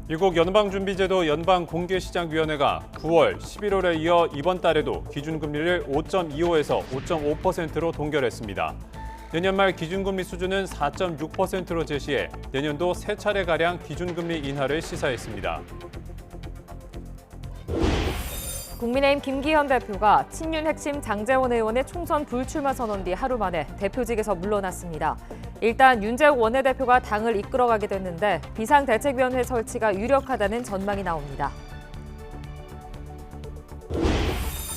미국 연방준비제도 연방공개시장위원회가 9월, 11월에 이어 이번 달에도 기준금리를 5.25에서 5.5%로 동결했습니다. 내년 말 기준금리 수준은 4.6%로 제시해 내년도 3차례가량 기준금리 인하를 시사했습니다. 국민의힘 김기현 대표가 친윤 핵심 장제원 의원의 총선 불출마 선언 뒤 하루 만에 대표직에서 물러났습니다. 일단 윤재욱 원내대표가 당을 이끌어가게 됐는데 비상대책위원회 설치가 유력하다는 전망이 나옵니다.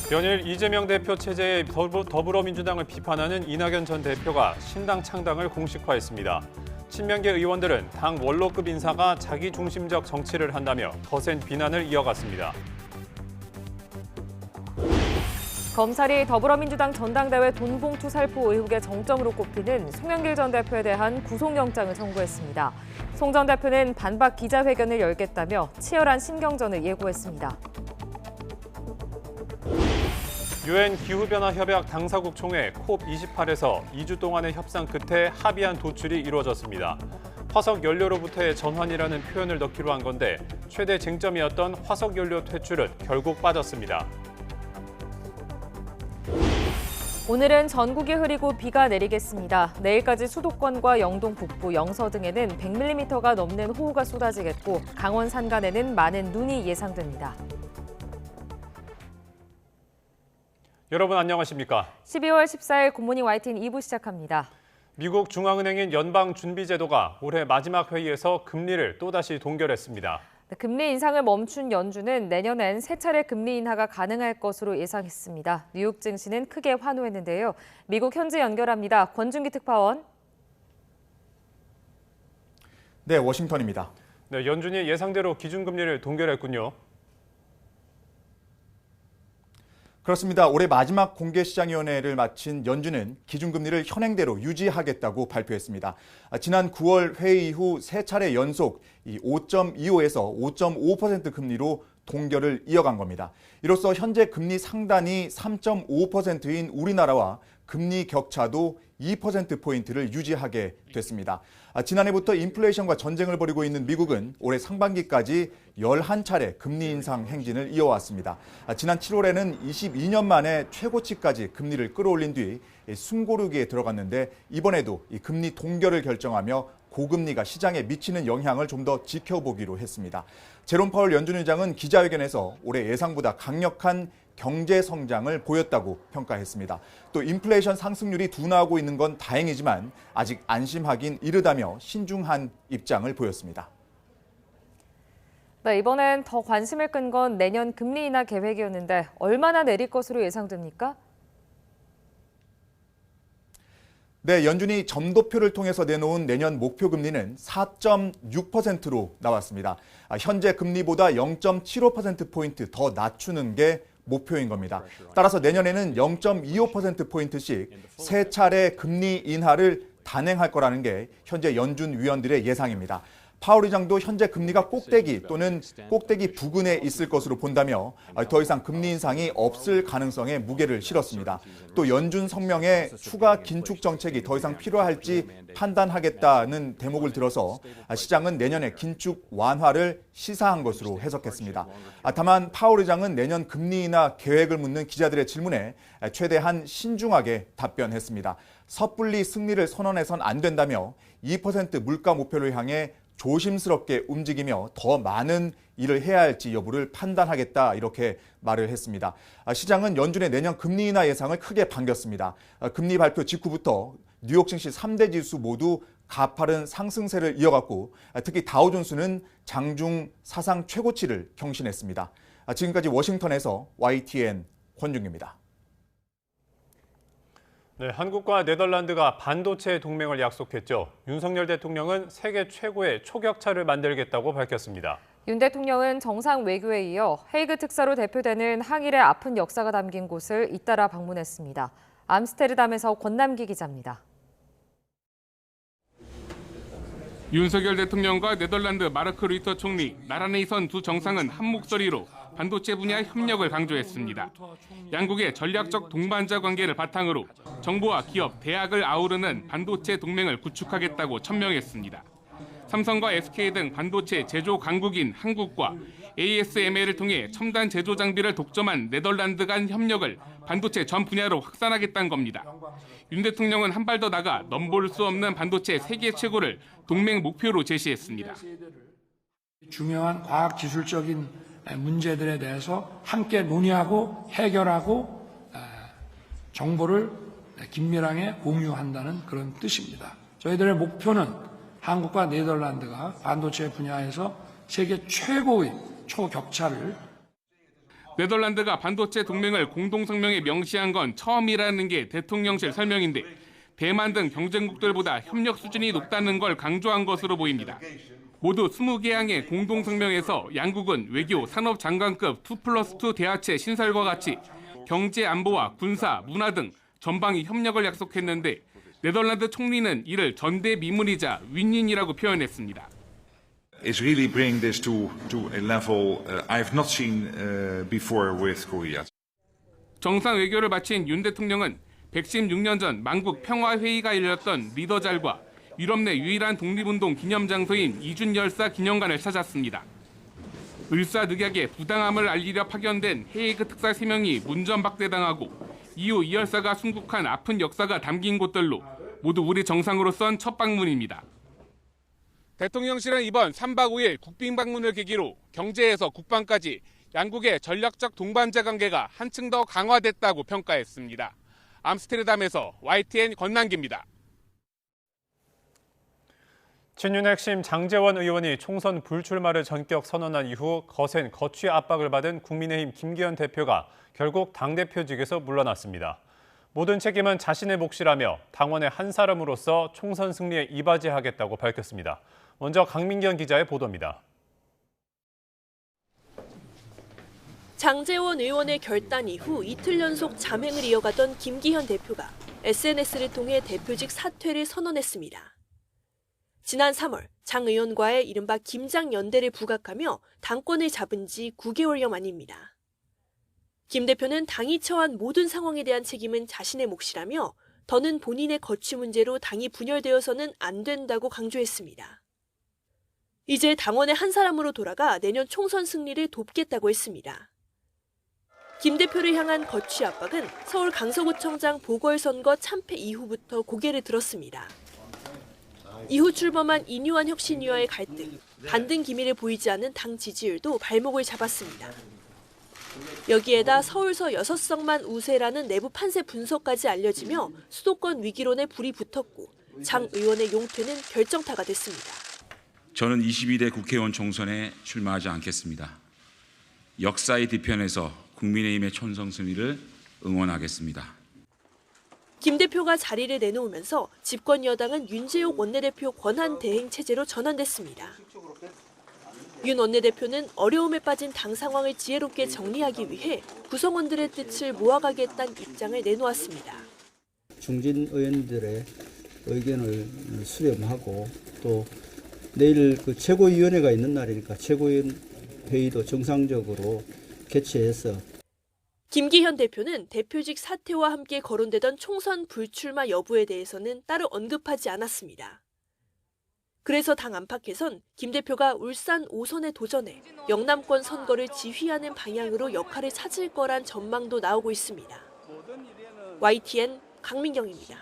연일 이재명 대표 체제의 더불어민주당을 비판하는 이낙연 전 대표가 신당 창당을 공식화했습니다. 친명계 의원들은 당 원로급 인사가 자기 중심적 정치를 한다며 거센 비난을 이어갔습니다. 검찰이 더불어민주당 전당대회 돈봉투 살포 의혹의 정점으로 꼽히는 송영길 전 대표에 대한 구속영장을 청구했습니다. 송 전 대표는 반박 기자회견을 열겠다며 치열한 신경전을 예고했습니다. 유엔 기후변화협약 당사국 총회 COP28에서 2주 동안의 협상 끝에 합의한 도출이 이루어졌습니다. 화석 연료로부터의 전환이라는 표현을 넣기로 한 건데 최대 쟁점이었던 화석 연료 퇴출은 결국 빠졌습니다. 오늘은 전국이 흐리고 비가 내리겠습니다. 내일까지 수도권과 영동 북부, 영서 등에는 100mm가 넘는 호우가 쏟아지겠고 강원 산간에는 많은 눈이 예상됩니다. 여러분 안녕하십니까? 12월 14일 굿모닝 YTN 2부 시작합니다. 미국 중앙은행인 연방준비제도가 올해 마지막 회의에서 금리를 또다시 동결했습니다. 금리 인상을 멈춘 연준은 내년엔 3차례 금리 인하가 가능할 것으로 예상했습니다. 뉴욕 증시는 크게 환호했는데요. 미국 현지 연결합니다. 권준기 특파원. 네, 워싱턴입니다. 네, 연준이 예상대로 기준금리를 동결했군요. 그렇습니다. 올해 마지막 공개시장위원회를 마친 연준은 기준금리를 현행대로 유지하겠다고 발표했습니다. 지난 9월 회의 이후 3차례 연속 5.25에서 5.5% 금리로 동결을 이어간 겁니다. 이로써 현재 금리 상단이 3.5%인 우리나라와 금리 격차도 2%포인트를 유지하게 됐습니다. 지난해부터 인플레이션과 전쟁을 벌이고 있는 미국은 올해 상반기까지 11차례 금리 인상 행진을 이어왔습니다. 지난 7월에는 22년 만에 최고치까지 금리를 끌어올린 뒤 숨고르기에 들어갔는데 이번에도 이 금리 동결을 결정하며 고금리가 시장에 미치는 영향을 좀 더 지켜보기로 했습니다. 제롬 파월 연준 의장은 기자회견에서 올해 예상보다 강력한 경제 성장을 보였다고 평가했습니다. 또 인플레이션 상승률이 둔화하고 있는 건 다행이지만 아직 안심하긴 이르다며 신중한 입장을 보였습니다. 네, 이번엔 더 관심을 끈 건 내년 금리 인하 계획이었는데 얼마나 내릴 것으로 예상됩니까? 네, 연준이 점도표를 통해서 내놓은 내년 목표 금리는 4.6%로 나왔습니다. 현재 금리보다 0.75%포인트 더 낮추는 게 목표인 겁니다. 따라서 내년에는 0.25%포인트씩 3차례 금리 인하를 단행할 거라는 게 현재 연준 위원들의 예상입니다. 파월 의장도 현재 금리가 꼭대기 또는 꼭대기 부근에 있을 것으로 본다며 더 이상 금리 인상이 없을 가능성에 무게를 실었습니다. 또 연준 성명에 추가 긴축 정책이 더 이상 필요할지 판단하겠다는 대목을 들어서 시장은 내년에 긴축 완화를 시사한 것으로 해석했습니다. 다만 파월 의장은 내년 금리 인하 계획을 묻는 기자들의 질문에 최대한 신중하게 답변했습니다. 섣불리 승리를 선언해선 안 된다며 2% 물가 목표를 향해 조심스럽게 움직이며 더 많은 일을 해야 할지 여부를 판단하겠다 이렇게 말을 했습니다. 시장은 연준의 내년 금리 인하 예상을 크게 반겼습니다. 금리 발표 직후부터 뉴욕 증시 3대 지수 모두 가파른 상승세를 이어갔고 특히 다우존스는 장중 사상 최고치를 경신했습니다. 지금까지 워싱턴에서 YTN 권중기입니다. 네, 한국과 네덜란드가 반도체 동맹을 약속했죠. 윤석열 대통령은 세계 최고의 초격차를 만들겠다고 밝혔습니다. 윤 대통령은 정상 외교에 이어 헤이그 특사로 대표되는 항일의 아픈 역사가 담긴 곳을 잇따라 방문했습니다. 암스테르담에서 권남기 기자입니다. 윤석열 대통령과 네덜란드 마르크 루이터 총리, 나란히 선 두 정상은 한 목소리로 반도체 분야 협력을 강조했습니다. 양국의 전략적 동반자 관계를 바탕으로 정부와 기업, 대학을 아우르는 반도체 동맹을 구축하겠다고 천명했습니다. 삼성과 SK 등 반도체 제조 강국인 한국과 ASML을 통해 첨단 제조 장비를 독점한 네덜란드 간 협력을 반도체 전 분야로 확산하겠다는 겁니다. 윤 대통령은 한 발 더 나가 넘볼 수 없는 반도체 세계 최고를 동맹 목표로 제시했습니다. 중요한 과학기술적인 문제들에 대해서 함께 논의하고 해결하고 정보를 긴밀하게 공유한다는 그런 뜻입니다. 저희들의 목표는 한국과 네덜란드가 반도체 분야에서 세계 최고의 초격차를 네덜란드가 반도체 동맹을 공동성명에 명시한 건 처음이라는 게 대통령실 설명인데 대만 등 경쟁국들보다 협력 수준이 높다는 걸 강조한 것으로 보입니다. 모두 20개 항의 공동성명에서 양국은 외교, 산업 장관급 2+2 대화체 신설과 같이 경제 안보와 군사, 문화 등 전방위 협력을 약속했는데 네덜란드 총리는 이를 전대미문이자 윈윈이라고 표현했습니다. Is really bringing this to a level I have not seen before with Korea. 정상 외교를 마친 윤 대통령은 116년 전 만국 평화회의가 열렸던 리더잘과 유럽 내 유일한 독립운동 기념장소인 이준열사 기념관을 찾았습니다. 을사늑약의 부당함을 알리려 파견된 헤이그 특사 3명이 문전박대당하고 이후 이 열사가 순국한 아픈 역사가 담긴 곳들로 모두 우리 정상으로선 첫 방문입니다. 대통령실은 이번 3박 5일 국빈 방문을 계기로 경제에서 국방까지 양국의 전략적 동반자 관계가 한층 더 강화됐다고 평가했습니다. 암스테르담에서 YTN 권남기입니다. 친윤 핵심 장제원 의원이 총선 불출마를 전격 선언한 이후 거센 거취 압박을 받은 국민의힘 김기현 대표가 결국 당대표직에서 물러났습니다. 모든 책임은 자신의 몫이라며 당원의 한 사람으로서 총선 승리에 이바지하겠다고 밝혔습니다. 먼저 강민경 기자의 보도입니다. 장제원 의원의 결단 이후 이틀 연속 잠행을 이어가던 김기현 대표가 SNS를 통해 대표직 사퇴를 선언했습니다. 지난 3월 장 의원과의 이른바 김장 연대를 부각하며 당권을 잡은 지 9개월여 만입니다. 김 대표는 당이 처한 모든 상황에 대한 책임은 자신의 몫이라며 더는 본인의 거취 문제로 당이 분열되어서는 안 된다고 강조했습니다. 이제 당원의 한 사람으로 돌아가 내년 총선 승리를 돕겠다고 했습니다. 김 대표를 향한 거취 압박은 서울 강서구청장 보궐선거 참패 이후부터 고개를 들었습니다. 이후 출범한 이뉴한 혁신위와의 갈등, 반등 기미를 보이지 않는 당 지지율도 발목을 잡았습니다. 여기에다 서울서 6석만 우세라는 내부 판세 분석까지 알려지며 수도권 위기론에 불이 붙었고 장 의원의 용퇴는 결정타가 됐습니다. 저는 22대 국회의원 총선에 출마하지 않겠습니다. 역사의 뒤편에서 국민의힘의 총선 승리를 응원하겠습니다. 김 대표가 자리를 내놓으면서 집권 여당은 윤재옥 원내대표 권한 대행 체제로 전환됐습니다. 윤 원내대표는 어려움에 빠진 당 상황을 지혜롭게 정리하기 위해 구성원들의 뜻을 모아가겠다는 입장을 내놓았습니다. 중진 의원들의 의견을 수렴하고 또 내일 그 최고위원회가 있는 날이니까 최고위원 회의도 정상적으로 개최해서 김기현 대표는 대표직 사퇴와 함께 거론되던 총선 불출마 여부에 대해서는 따로 언급하지 않았습니다. 그래서 당 안팎에선 김 대표가 울산 5선에 도전해 영남권 선거를 지휘하는 방향으로 역할을 찾을 거란 전망도 나오고 있습니다. YTN 강민경입니다.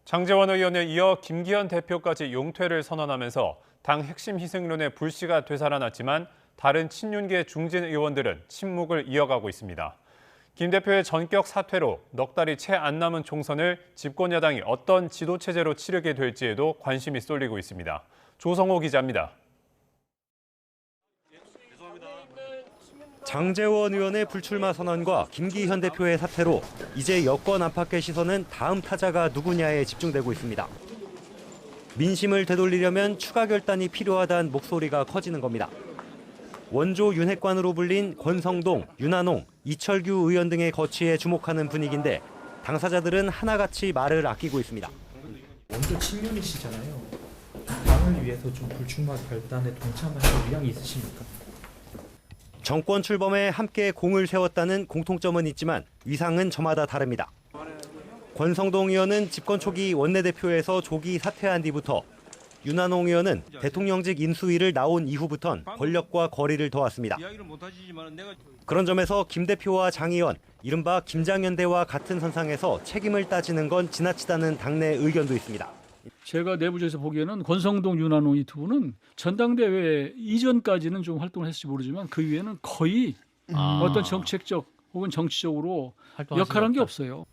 장제원 의원에 이어 김기현 대표까지 용퇴를 선언하면서 당 핵심 희생론의 불씨가 되살아났지만 다른 친윤계 중진 의원들은 침묵을 이어가고 있습니다. 김 대표의 전격 사퇴로 넉 달이 채 안 남은 총선을 집권 야당이 어떤 지도체제로 치르게 될지에도 관심이 쏠리고 있습니다. 조성호 기자입니다. 장제원 의원의 불출마 선언과 김기현 대표의 사퇴로 이제 여권 안팎의 시선은 다음 타자가 누구냐에 집중되고 있습니다. 민심을 되돌리려면 추가 결단이 필요하다는 목소리가 커지는 겁니다. 원조 윤핵관으로 불린 권성동, 윤한홍, 이철규 의원 등의 거취에 주목하는 분위기인데 당사자들은 하나같이 말을 아끼고 있습니다. 원조 친윤이시잖아요. 당을 위해서 좀 불출마 결단에 동참하실 의향이 있으십니까? 정권 출범에 함께 공을 세웠다는 공통점은 있지만 위상은 저마다 다릅니다. 권성동 의원은 집권 초기 원내대표에서 조기 사퇴한 뒤부터 윤한홍 의원은 대통령직 인수위를 나온 이후부턴 권력과 거리를 둬왔습니다. 그런 점에서 김 대표와 장 의원, 이른바 김장연대와 같은 선상에서 책임을 따지는 건 지나치다는 당내 의견도 있습니다. 제가 내부적에서 보기에는 권성동, 윤한홍 이 두 분은 전당대회 이전까지는 좀 활동을 했을지 모르지만 그 이후에는 거의 어떤 정책적 혹은 정치적으로 역할한 게 없어요.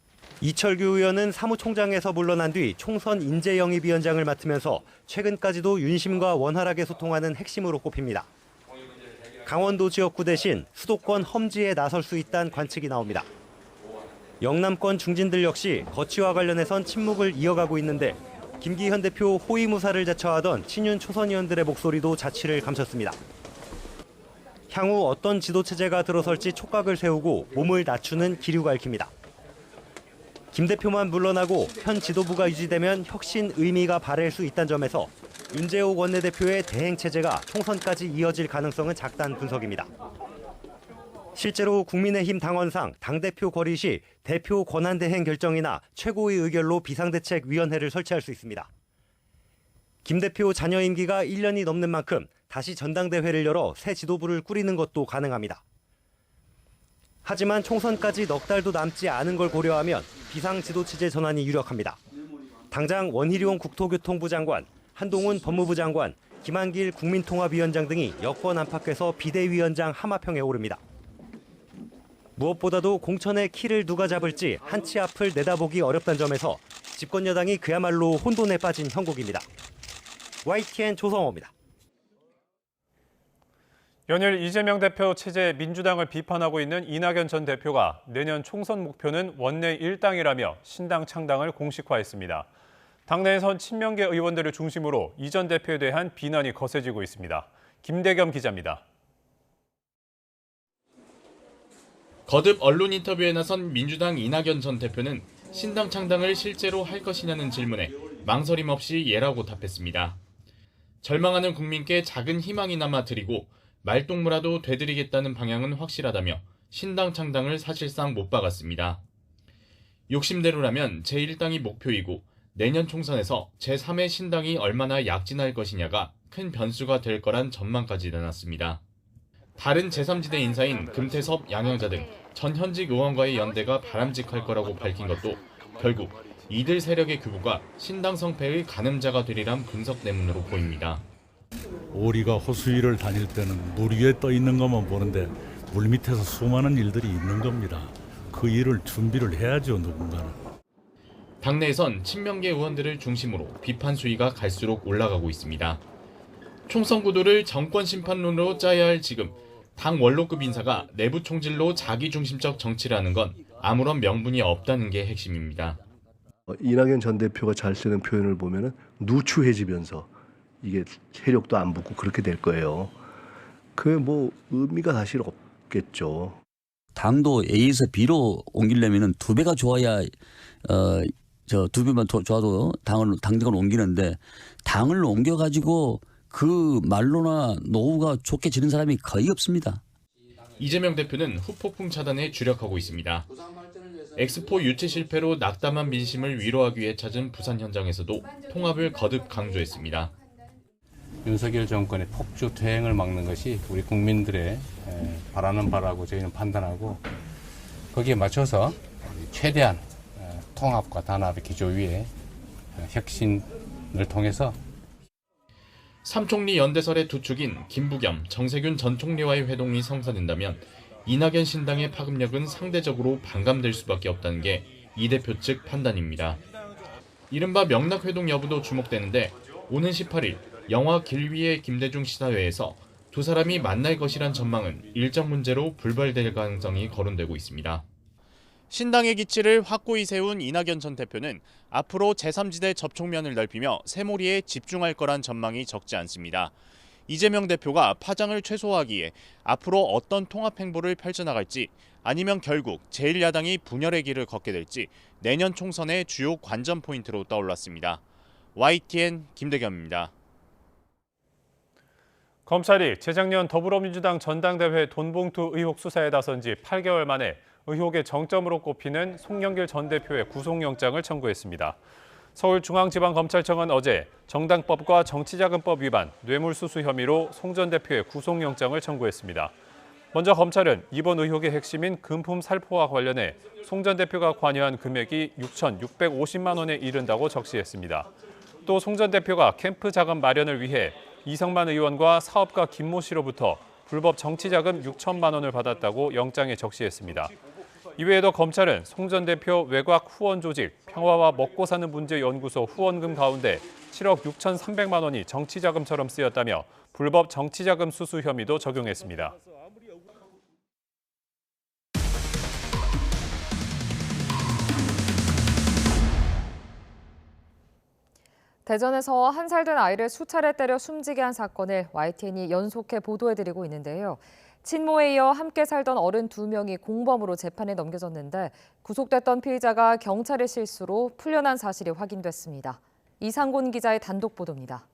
이철규 의원은 사무총장에서 물러난 뒤 총선 인재영입위원장을 맡으면서 최근까지도 윤심과 원활하게 소통하는 핵심으로 꼽힙니다. 강원도 지역구 대신 수도권 험지에 나설 수 있다는 관측이 나옵니다. 영남권 중진들 역시 거취와 관련해선 침묵을 이어가고 있는데 김기현 대표 호위무사를 자처하던 친윤 초선 의원들의 목소리도 자취를 감췄습니다. 향후 어떤 지도체제가 들어설지 촉각을 세우고 몸을 낮추는 기류가 읽힙니다. 김 대표만 물러나고 현 지도부가 유지되면 혁신 의미가 발할 수 있다는 점에서 윤재욱 원내대표의 대행체제가 총선까지 이어질 가능성은 작다는 분석입니다. 실제로 국민의힘 당원상 당대표 거리 시 대표 권한대행 결정이나 최고위 의결로 비상대책위원회를 설치할 수 있습니다. 김 대표 자녀 임기가 1년이 넘는 만큼 다시 전당대회를 열어 새 지도부를 꾸리는 것도 가능합니다. 하지만 총선까지 넉 달도 남지 않은 걸 고려하면 비상지도체제 전환이 유력합니다. 당장 원희룡 국토교통부 장관, 한동훈 법무부 장관, 김한길 국민통합위원장 등이 여권 안팎에서 비대위원장 하마평에 오릅니다. 무엇보다도 공천의 키를 누가 잡을지 한 치 앞을 내다보기 어렵다는 점에서 집권 여당이 그야말로 혼돈에 빠진 형국입니다. YTN 조성호입니다. 연일 이재명 대표 체제 민주당을 비판하고 있는 이낙연 전 대표가 내년 총선 목표는 원내 일당이라며 신당 창당을 공식화했습니다. 당내에선 친명계 의원들을 중심으로 이 전 대표에 대한 비난이 거세지고 있습니다. 김대겸 기자입니다. 거듭 언론 인터뷰에 나선 민주당 이낙연 전 대표는 신당 창당을 실제로 할 것이냐는 질문에 망설임 없이 예라고 답했습니다. 절망하는 국민께 작은 희망이나마 드리고 말동무라도 되드리겠다는 방향은 확실하다며 신당 창당을 사실상 못 박았습니다. 욕심대로라면 제1당이 목표이고 내년 총선에서 제3의 신당이 얼마나 약진할 것이냐가 큰 변수가 될 거란 전망까지 내놨습니다. 다른 제3지대 인사인 금태섭, 양영자 등 전 현직 의원과의 연대가 바람직할 거라고 밝힌 것도 결국 이들 세력의 규모가 신당 성패의 가늠자가 되리란 분석 때문으로 보입니다. 오리가 호수 위를 다닐 때는 물 위에 떠 있는 것만 보는데 물 밑에서 수많은 일들이 있는 겁니다. 그 일을 준비를 해야죠, 누군가는. 당내에선 친명계 의원들을 중심으로 비판 수위가 갈수록 올라가고 있습니다. 총선 구도를 정권 심판론으로 짜야 할 지금 당 원로급 인사가 내부 총질로 자기중심적 정치를 하는 건 아무런 명분이 없다는 게 핵심입니다. 이낙연 전 대표가 잘 쓰는 표현을 보면은 누추해지면서 이게 세력도 안 붙고 그렇게 될 거예요. 그게 뭐 의미가 사실 없겠죠. 당도 A에서 B로 옮기려면은 2배가 좋아야 2배만 좋아도 당직을 옮기는데 당을 옮겨가지고 그 말로나 노후가 좋게 지는 사람이 거의 없습니다. 이재명 대표는 후폭풍 차단에 주력하고 있습니다. 엑스포 유치 실패로 낙담한 민심을 위로하기 위해 찾은 부산 현장에서도 통합을 거듭 강조했습니다. 윤석열 정권의 폭주 퇴행을 막는 것이 우리 국민들의 바라는 바라고 저희는 판단하고 거기에 맞춰서 최대한 통합과 단합의 기조 위에 혁신을 통해서 삼총리 연대설의 두 축인 김부겸, 정세균 전 총리와의 회동이 성사된다면 이낙연 신당의 파급력은 상대적으로 반감될 수밖에 없다는 게 이 대표 측 판단입니다. 이른바 명락회동 여부도 주목되는데 오는 18일 영화 길 위의 김대중 시사회에서 두 사람이 만날 것이란 전망은 일정 문제로 불발될 가능성이 거론되고 있습니다. 신당의 기치를 확고히 세운 이낙연 전 대표는 앞으로 제3지대 접촉면을 넓히며 새몰이에 집중할 거란 전망이 적지 않습니다. 이재명 대표가 파장을 최소화하기에 앞으로 어떤 통합 행보를 펼쳐나갈지 아니면 결국 제1야당이 분열의 길을 걷게 될지 내년 총선의 주요 관전 포인트로 떠올랐습니다. YTN 김대겸입니다. 검찰이 재작년 더불어민주당 전당대회 돈봉투 의혹 수사에 나선 지 8개월 만에 의혹의 정점으로 꼽히는 송영길 전 대표의 구속영장을 청구했습니다. 서울중앙지방검찰청은 어제 정당법과 정치자금법 위반, 뇌물수수 혐의로 송 전 대표의 구속영장을 청구했습니다. 먼저 검찰은 이번 의혹의 핵심인 금품 살포와 관련해 송 전 대표가 관여한 금액이 6,650만 원에 이른다고 적시했습니다. 또 송 전 대표가 캠프 자금 마련을 위해 이성만 의원과 사업가 김모 씨로부터 불법 정치자금 6천만 원을 받았다고 영장에 적시했습니다. 이외에도 검찰은 송 전 대표 외곽 후원 조직 평화와 먹고 사는 문제 연구소 후원금 가운데 7억 6,300만 원이 정치자금처럼 쓰였다며 불법 정치자금 수수 혐의도 적용했습니다. 대전에서 한 살 된 아이를 수차례 때려 숨지게 한 사건을 YTN이 연속해 보도해드리고 있는데요. 친모에 이어 함께 살던 어른 2명이 공범으로 재판에 넘겨졌는데 구속됐던 피의자가 경찰의 실수로 풀려난 사실이 확인됐습니다. 이상곤 기자의 단독 보도입니다.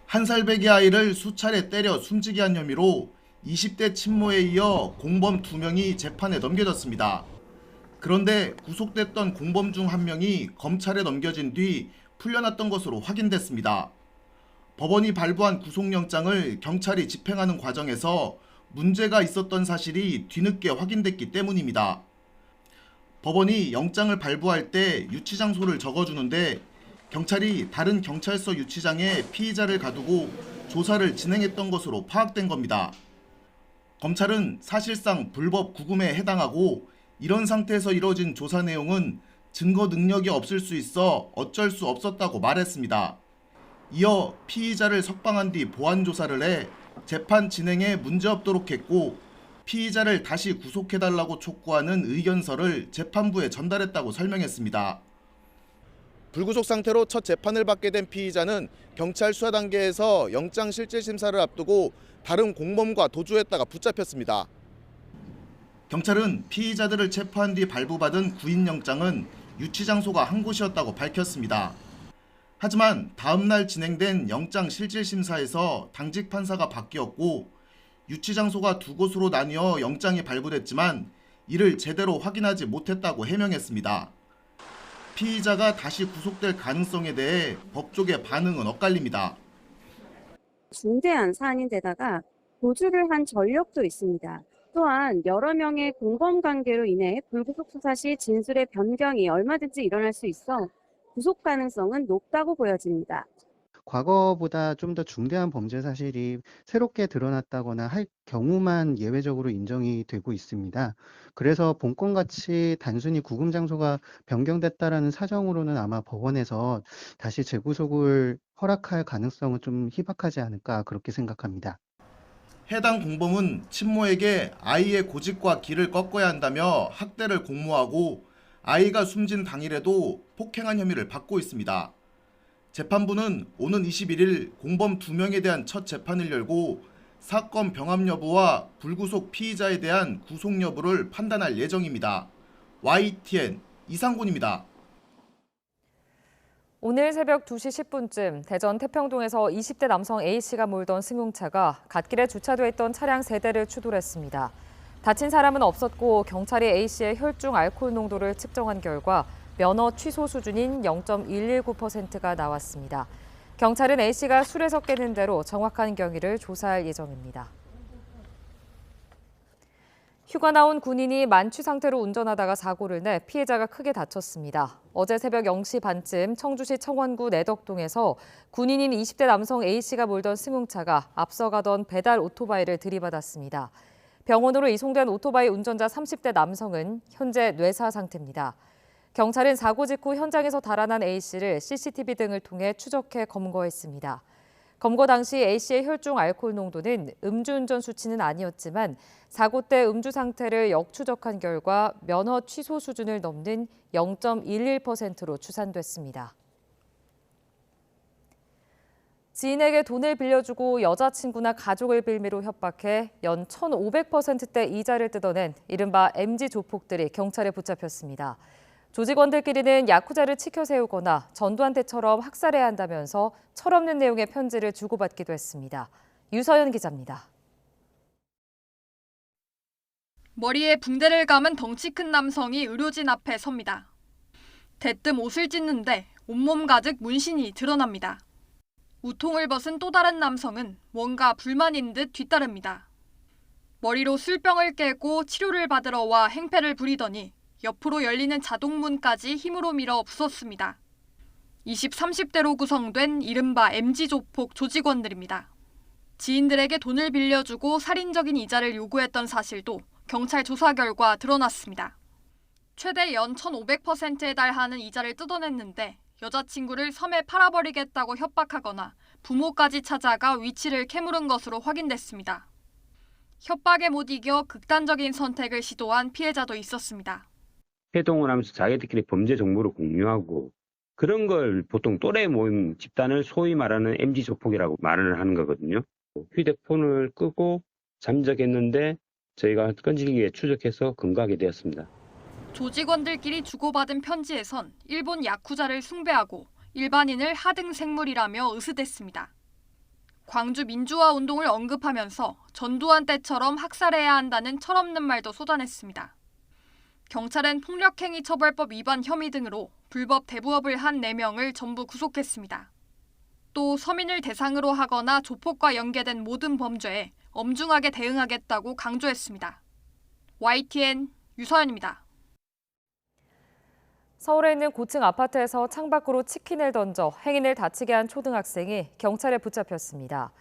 한 살배기 아이를 수차례 때려 숨지게 한 혐의로 20대 친모에 이어 공범 2명이 재판에 넘겨졌습니다. 그런데 구속됐던 공범 중 1명이 검찰에 넘겨진 뒤 풀려났던 것으로 확인됐습니다. 법원이 발부한 구속영장을 경찰이 집행하는 과정에서 문제가 있었던 사실이 뒤늦게 확인됐기 때문입니다. 법원이 영장을 발부할 때 유치 장소를 적어주는데 경찰이 다른 경찰서 유치장에 피의자를 가두고 조사를 진행했던 것으로 파악된 겁니다. 검찰은 사실상 불법 구금에 해당하고 이런 상태에서 이뤄진 조사 내용은 증거 능력이 없을 수 있어 어쩔 수 없었다고 말했습니다. 이어 피의자를 석방한 뒤 보완 조사를 해 재판 진행에 문제없도록 했고 피의자를 다시 구속해달라고 촉구하는 의견서를 재판부에 전달했다고 설명했습니다. 불구속 상태로 첫 재판을 받게 된 피의자는 경찰 수사 단계에서 영장 실질 심사를 앞두고 다른 공범과 도주했다가 붙잡혔습니다. 경찰은 피의자들을 체포한 뒤 발부받은 구인영장은 유치 장소가 한 곳이었다고 밝혔습니다. 하지만 다음 날 진행된 영장 실질 심사에서 당직 판사가 바뀌었고 유치 장소가 2곳으로 나뉘어 영장이 발부됐지만 이를 제대로 확인하지 못했다고 해명했습니다. 피의자가 다시 구속될 가능성에 대해 법조계 반응은 엇갈립니다. 중대한 사안인데다가 도주를 한 전력도 있습니다. 또한 여러 명의 공범 관계로 인해 불구속 수사 시 진술의 변경이 얼마든지 일어날 수 있어 구속 가능성은 높다고 보여집니다. 과거보다 좀 더 중대한 범죄 사실이 새롭게 드러났다거나 할 경우만 예외적으로 인정이 되고 있습니다. 그래서 본건같이 단순히 구금 장소가 변경됐다라는 사정으로는 아마 법원에서 다시 재구속을 허락할 가능성은 좀 희박하지 않을까 그렇게 생각합니다. 해당 공범은 친모에게 아이의 고집과 기를 꺾어야 한다며 학대를 공모하고 아이가 숨진 당일에도 폭행한 혐의를 받고 있습니다. 재판부는 오는 21일 공범 2명에 대한 첫 재판을 열고 사건 병합 여부와 불구속 피의자에 대한 구속 여부를 판단할 예정입니다. YTN 이상곤입니다. 오늘 새벽 2시 10분쯤 대전 태평동에서 20대 남성 A씨가 몰던 승용차가 갓길에 주차돼 있던 차량 3대를 추돌했습니다. 다친 사람은 없었고 경찰이 A씨의 혈중 알코올 농도를 측정한 결과 면허 취소 수준인 0.119%가 나왔습니다. 경찰은 A씨가 술에 섞이는 대로 정확한 경위를 조사할 예정입니다. 휴가 나온 군인이 만취 상태로 운전하다가 사고를 내 피해자가 크게 다쳤습니다. 어제 새벽 0시 반쯤 청주시 청원구 내덕동에서 군인인 20대 남성 A씨가 몰던 승용차가 앞서가던 배달 오토바이를 들이받았습니다. 병원으로 이송된 오토바이 운전자 30대 남성은 현재 뇌사 상태입니다. 경찰은 사고 직후 현장에서 달아난 A씨를 CCTV 등을 통해 추적해 검거했습니다. 검거 당시 A씨의 혈중 알코올 농도는 음주운전 수치는 아니었지만 사고 때 음주 상태를 역추적한 결과 면허 취소 수준을 넘는 0.11%로 추산됐습니다. 지인에게 돈을 빌려주고 여자친구나 가족을 빌미로 협박해 연 1,500%대 이자를 뜯어낸 이른바 MG 조폭들이 경찰에 붙잡혔습니다. 조직원들끼리는 야쿠자를 치켜 세우거나 전두환태처럼 학살해야 한다면서 철없는 내용의 편지를 주고받기도 했습니다. 유서연 기자입니다. 머리에 붕대를 감은 덩치 큰 남성이 의료진 앞에 섭니다. 대뜸 옷을 찢는데 온몸 가득 문신이 드러납니다. 우통을 벗은 또 다른 남성은 뭔가 불만인 듯 뒤따릅니다. 머리로 술병을 깨고 치료를 받으러 와 행패를 부리더니 옆으로 열리는 자동문까지 힘으로 밀어 부쉈습니다. 20, 30대로 구성된 이른바 MG조폭 조직원들입니다. 지인들에게 돈을 빌려주고 살인적인 이자를 요구했던 사실도 경찰 조사 결과 드러났습니다. 최대 연 1,500%에 달하는 이자를 뜯어냈는데 여자친구를 섬에 팔아버리겠다고 협박하거나 부모까지 찾아가 위치를 캐물은 것으로 확인됐습니다. 협박에 못 이겨 극단적인 선택을 시도한 피해자도 있었습니다. 해동을 하면서 자기들끼리 범죄 정보를 공유하고 그런 걸 보통 또래 모임 집단을 소위 말하는 MG조폭이라고 말을 하는 거거든요. 휴대폰을 끄고 잠적했는데 저희가 끈질기게 추적해서 검거하게 되었습니다. 조직원들끼리 주고받은 편지에선 일본 야쿠자를 숭배하고 일반인을 하등 생물이라며 으스댔습니다. 광주 민주화 운동을 언급하면서 전두환 때처럼 학살해야 한다는 철없는 말도 쏟아냈습니다. 경찰은 폭력행위 처벌법 위반 혐의 등으로 불법 대부업을 한 4명을 전부 구속했습니다. 또 서민을 대상으로 하거나 조폭과 연계된 모든 범죄에 엄중하게 대응하겠다고 강조했습니다. YTN 유서연입니다. 서울에 있는 고층 아파트에서 창밖으로 치킨을 던져 행인을 다치게 한 초등학생이 경찰에 붙잡혔습니다.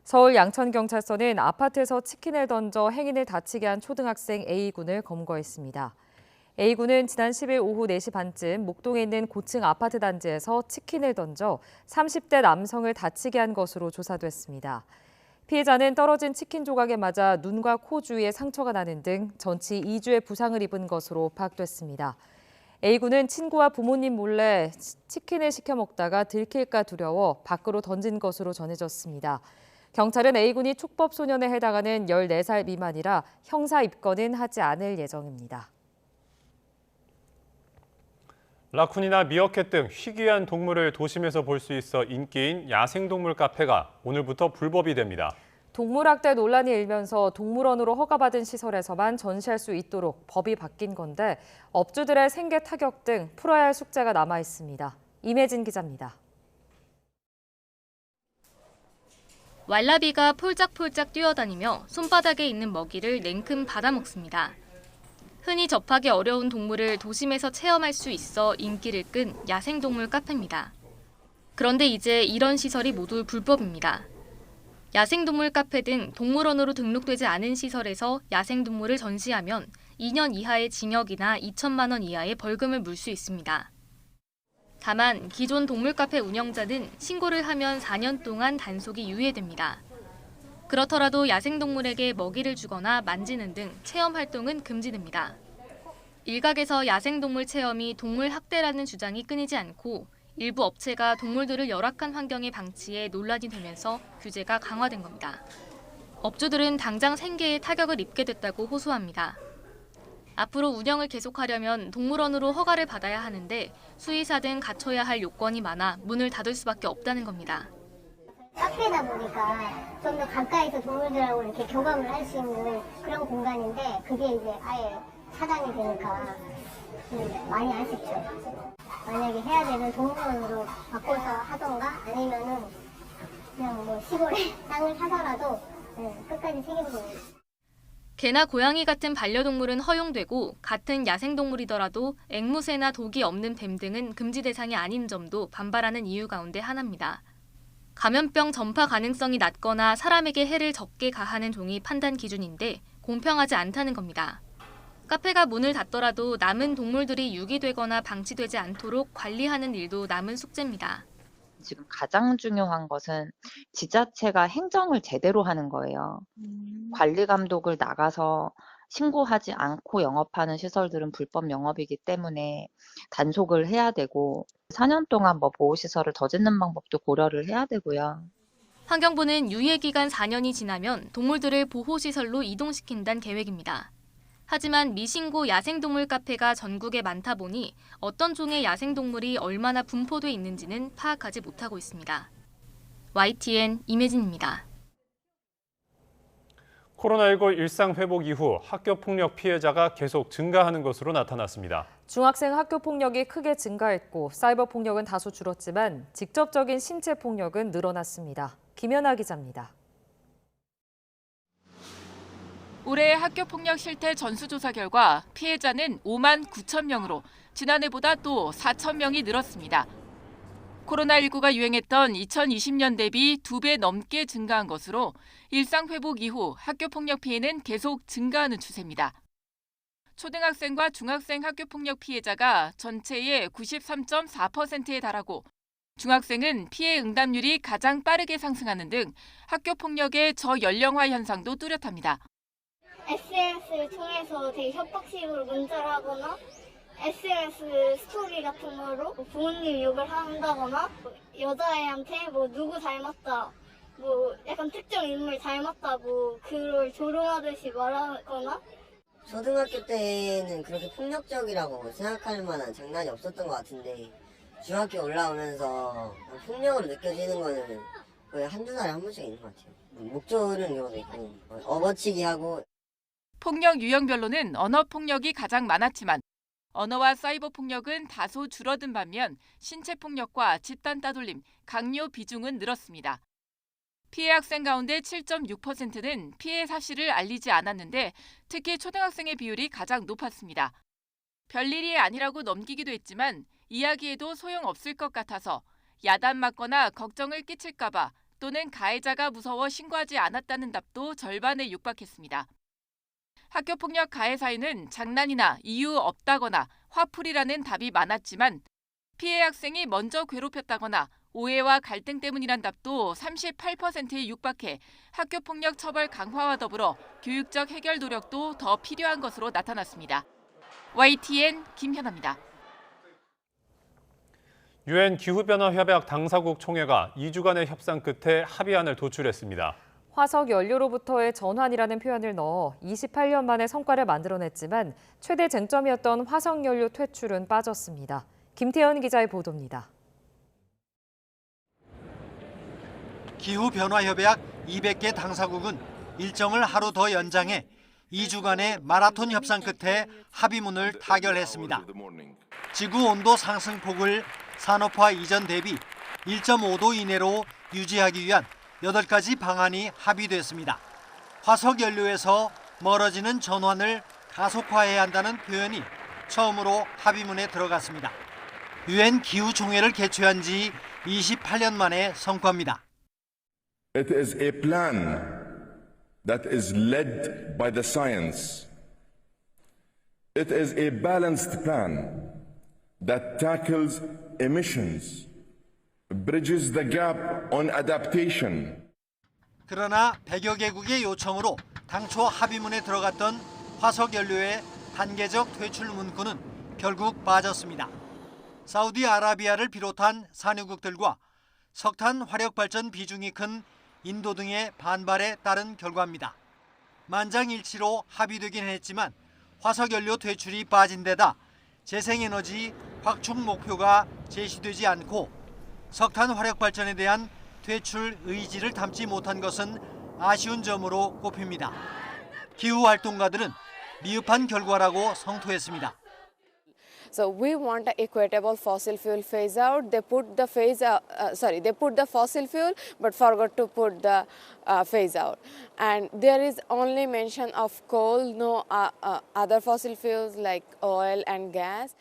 서울 양천경찰서는 아파트에서 치킨을 던져 행인을 다치게 한 초등학생 A군을 검거했습니다. A군은 지난 10일 오후 4시 반쯤 목동에 있는 고층 아파트 단지에서 치킨을 던져 30대 남성을 다치게 한 것으로 조사됐습니다. 피해자는 떨어진 치킨 조각에 맞아 눈과 코 주위에 상처가 나는 등 전치 2주의 부상을 입은 것으로 파악됐습니다. A군은 친구와 부모님 몰래 치킨을 시켜 먹다가 들킬까 두려워 밖으로 던진 것으로 전해졌습니다. 경찰은 A군이 촉법 소년에 해당하는 14살 미만이라 형사 입건은 하지 않을 예정입니다. 라쿤이나 미어캣 등 희귀한 동물을 도심에서 볼 수 있어 인기인 야생동물 카페가 오늘부터 불법이 됩니다. 동물학대 논란이 일면서 동물원으로 허가받은 시설에서만 전시할 수 있도록 법이 바뀐 건데 업주들의 생계 타격 등 풀어야 할 숙제가 남아 있습니다. 임혜진 기자입니다. 왈라비가 폴짝폴짝 뛰어다니며 손바닥에 있는 먹이를 냉큼 받아먹습니다. 흔히 접하기 어려운 동물을 도심에서 체험할 수 있어 인기를 끈 야생동물 카페입니다. 그런데 이제 이런 시설이 모두 불법입니다. 야생동물 카페 등 동물원으로 등록되지 않은 시설에서 야생동물을 전시하면 2년 이하의 징역이나 2천만 원 이하의 벌금을 물 수 있습니다. 다만 기존 동물 카페 운영자는 신고를 하면 4년 동안 단속이 유예됩니다. 그렇더라도 야생동물에게 먹이를 주거나 만지는 등 체험 활동은 금지됩니다. 일각에서 야생동물 체험이 동물 학대라는 주장이 끊이지 않고 일부 업체가 동물들을 열악한 환경에 방치해 논란이 되면서 규제가 강화된 겁니다. 업주들은 당장 생계에 타격을 입게 됐다고 호소합니다. 앞으로 운영을 계속하려면 동물원으로 허가를 받아야 하는데 수의사 등 갖춰야 할 요건이 많아 문을 닫을 수밖에 없다는 겁니다. 카페다 보니까 좀 더 가까이서 동물들하고 이렇게 교감을 할 수 있는 그런 공간인데 그게 이제 아예 차단이 되니까 많이 아쉽죠. 만약에 해야 되는 동물원으로 바꿔서 하던가 아니면은 그냥 뭐 시골에 땅을 사서라도 끝까지 책임집니다. 개나 고양이 같은 반려동물은 허용되고 같은 야생동물이더라도 앵무새나 독이 없는 뱀 등은 금지 대상이 아닌 점도 반발하는 이유 가운데 하나입니다. 감염병 전파 가능성이 낮거나 사람에게 해를 적게 가하는 종이 판단 기준인데 공평하지 않다는 겁니다. 카페가 문을 닫더라도 남은 동물들이 유기되거나 방치되지 않도록 관리하는 일도 남은 숙제입니다. 지금 가장 중요한 것은 지자체가 행정을 제대로 하는 거예요. 관리 감독을 나가서 신고하지 않고 영업하는 시설들은 불법 영업이기 때문에 단속을 해야 되고 4년 동안 보호시설을 더 짓는 방법도 고려를 해야 되고요. 환경부는 유예기간 4년이 지나면 동물들을 보호시설로 이동시킨다는 계획입니다. 하지만 미신고 야생동물 카페가 전국에 많다 보니 어떤 종의 야생동물이 얼마나 분포돼 있는지는 파악하지 못하고 있습니다. YTN 임혜진입니다. 코로나19 일상 회복 이후 학교 폭력 피해자가 계속 증가하는 것으로 나타났습니다. 중학생 학교 폭력이 크게 증가했고 사이버 폭력은 다소 줄었지만 직접적인 신체 폭력은 늘어났습니다. 김연아 기자입니다. 올해 학교 폭력 실태 전수조사 결과 피해자는 5만 9천 명으로 지난해보다 또 4천 명이 늘었습니다. 코로나19가 유행했던 2020년 대비 2배 넘게 증가한 것으로 일상 회복 이후 학교 폭력 피해는 계속 증가하는 추세입니다. 초등학생과 중학생 학교 폭력 피해자가 전체의 93.4%에 달하고 중학생은 피해 응답률이 가장 빠르게 상승하는 등 학교 폭력의 저연령화 현상도 뚜렷합니다. SNS를 통해서 되게 협박식으로 문자를 하거나 SNS 스토리 같은 거로 부모님 욕을 한다거나 여자애한테 뭐 누구 닮았다, 뭐 약간 특정 인물 닮았다고 그걸 조롱하듯이 말하거나. 초등학교 때는 그렇게 폭력적이라고 생각할 만한 장난이 없었던 것 같은데 중학교 올라오면서 폭력으로 느껴지는 거는 거의 한두 달에 한 번씩 있는 것 같아요. 목 조르는 경우도 있고 업어치기 하고. 폭력 유형별로는 언어 폭력이 가장 많았지만 언어와 사이버 폭력은 다소 줄어든 반면 신체 폭력과 집단 따돌림, 강요 비중은 늘었습니다. 피해 학생 가운데 7.6%는 피해 사실을 알리지 않았는데 특히 초등학생의 비율이 가장 높았습니다. 별일이 아니라고 넘기기도 했지만 이야기해도 소용없을 것 같아서 야단 맞거나 걱정을 끼칠까 봐 또는 가해자가 무서워 신고하지 않았다는 답도 절반에 육박했습니다. 학교폭력 가해 사유는 장난이나 이유 없다거나 화풀이라는 답이 많았지만 피해 학생이 먼저 괴롭혔다거나 오해와 갈등 때문이란 답도 38%에 육박해 학교폭력 처벌 강화와 더불어 교육적 해결 노력도 더 필요한 것으로 나타났습니다. YTN 김현아입니다. 유엔 기후변화협약 당사국 총회가 2주간의 협상 끝에 합의안을 도출했습니다. 화석 연료로부터의 전환이라는 표현을 넣어 28년 만에 성과를 만들어냈지만 최대 쟁점이었던 화석 연료 퇴출은 빠졌습니다. 김태현 기자의 보도입니다. 기후변화협약 200개 당사국은 일정을 하루 더 연장해 2주간의 마라톤 협상 끝에 합의문을 타결했습니다. 지구 온도 상승폭을 산업화 이전 대비 1.5도 이내로 유지하기 위한 8가지 방안이 합의됐습니다. 화석 연료에서 멀어지는 전환을 가속화해야 한다는 표현이 처음으로 합의문에 들어갔습니다. 유엔 기후총회를 개최한 지 28년 만의 성과입니다. It is a plan that is led by the science. It is a balanced plan that tackles emissions, bridges the gap on adaptation. 그러나 100여 개국의 요청으로 당초 합의문에 들어갔던 화석 연료의 단계적 퇴출 문구는 결국 빠졌습니다. 사우디아라비아를 비롯한 산유국들과 석탄 화력 발전 비중이 큰 인도 등의 반발에 따른 결과입니다. 만장일치로 합의되긴 했지만 화석 연료 퇴출이 빠진 데다 재생에너지 확충 목표가 제시되지 않고 석탄 화력 발전에 대한 퇴출 의지를 담지 못한 것은 아쉬운 점으로 꼽힙니다. 기후 활동가들은 미흡한 결과라고 성토했습니다. So we want an equitable fossil fuel phase out. They put the fossil fuel, but forgot to put the phase out. And there is only mention of coal, no other fossil fuels like oil and gas.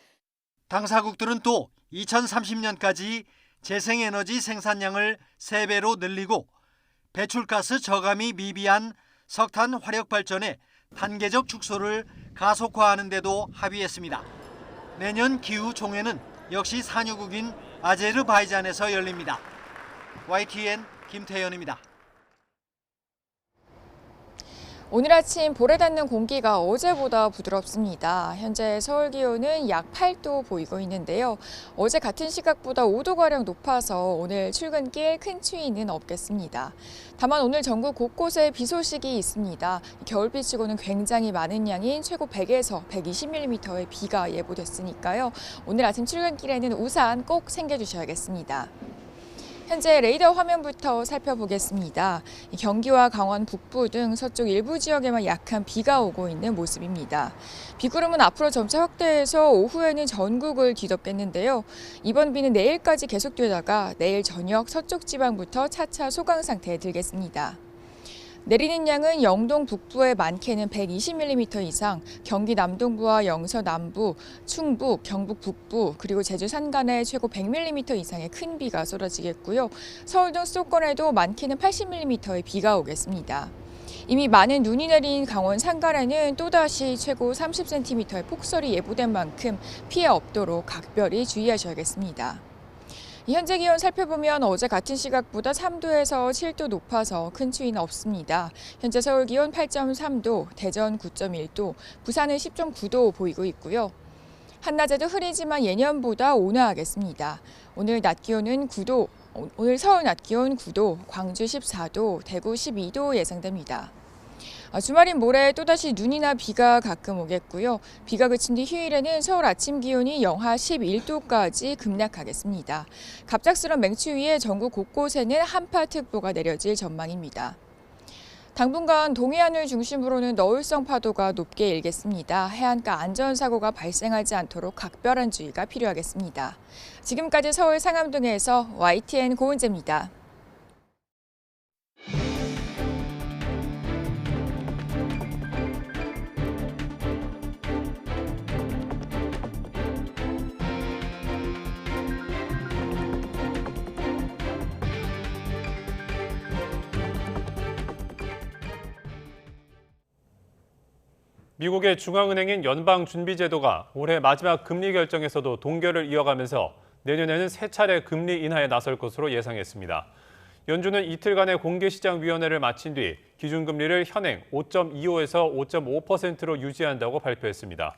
당사국들은 또 2030년까지 재생에너지 생산량을 3배로 늘리고 배출가스 저감이 미비한 석탄 화력 발전의 단계적 축소를 가속화하는 데도 합의했습니다. 내년 기후총회는 역시 산유국인 아제르바이잔에서 열립니다. YTN 김태현입니다. 오늘 아침 볼에 닿는 공기가 어제보다 부드럽습니다. 현재 서울 기온은 약 8도 보이고 있는데요. 어제 같은 시각보다 5도가량 높아서 오늘 출근길 큰 추위는 없겠습니다. 다만 오늘 전국 곳곳에 비 소식이 있습니다. 겨울비치고는 굉장히 많은 양인 최고 100에서 120mm의 비가 예보됐으니까요. 오늘 아침 출근길에는 우산 꼭 챙겨주셔야겠습니다. 현재 레이더 화면부터 살펴보겠습니다. 경기와 강원 북부 등 서쪽 일부 지역에만 약한 비가 오고 있는 모습입니다. 비구름은 앞으로 점차 확대해서 오후에는 전국을 뒤덮겠는데요. 이번 비는 내일까지 계속되다가 내일 저녁 서쪽 지방부터 차차 소강 상태에 들겠습니다. 내리는 양은 영동 북부에 많게는 120mm 이상, 경기 남동부와 영서 남부, 충북, 경북 북부, 그리고 제주 산간에 최고 100mm 이상의 큰 비가 쏟아지겠고요. 서울 등 수도권에도 많게는 80mm의 비가 오겠습니다. 이미 많은 눈이 내린 강원 산간에는 또다시 최고 30cm의 폭설이 예보된 만큼 피해 없도록 각별히 주의하셔야겠습니다. 현재 기온 살펴보면 어제 같은 시각보다 3도에서 7도 높아서 큰 추위는 없습니다. 현재 서울 기온 8.3도, 대전 9.1도, 부산은 10.9도 보이고 있고요. 한낮에도 흐리지만 예년보다 온화하겠습니다. 오늘 서울 낮 기온 9도, 광주 14도, 대구 12도 예상됩니다. 주말인 모레 또다시 눈이나 비가 가끔 오겠고요. 비가 그친 뒤 휴일에는 서울 아침 기온이 영하 11도까지 급락하겠습니다. 갑작스런 맹추위에 전국 곳곳에는 한파특보가 내려질 전망입니다. 당분간 동해안을 중심으로는 너울성 파도가 높게 일겠습니다. 해안가 안전사고가 발생하지 않도록 각별한 주의가 필요하겠습니다. 지금까지 서울 상암동에서 YTN 고은재입니다. 미국의 중앙은행인 연방준비제도가 올해 마지막 금리 결정에서도 동결을 이어가면서 내년에는 세 차례 금리 인하에 나설 것으로 예상했습니다. 연준은 이틀간의 공개시장위원회를 마친 뒤 기준금리를 현행 5.25에서 5.5%로 유지한다고 발표했습니다.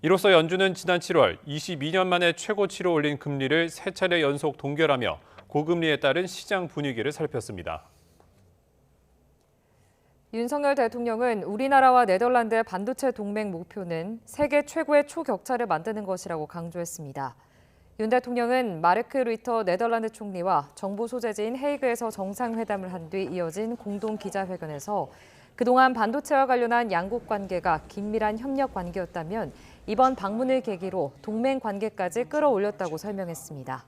이로써 연준은 지난 7월 22년 만에 최고치로 올린 금리를 세 차례 연속 동결하며 고금리에 따른 시장 분위기를 살폈습니다. 윤석열 대통령은 우리나라와 네덜란드의 반도체 동맹 목표는 세계 최고의 초격차를 만드는 것이라고 강조했습니다. 윤 대통령은 마르크 루이터 네덜란드 총리와 정부 소재지인 헤이그에서 정상회담을 한 뒤 이어진 공동 기자회견에서 그동안 반도체와 관련한 양국 관계가 긴밀한 협력 관계였다면 이번 방문을 계기로 동맹 관계까지 끌어올렸다고 설명했습니다.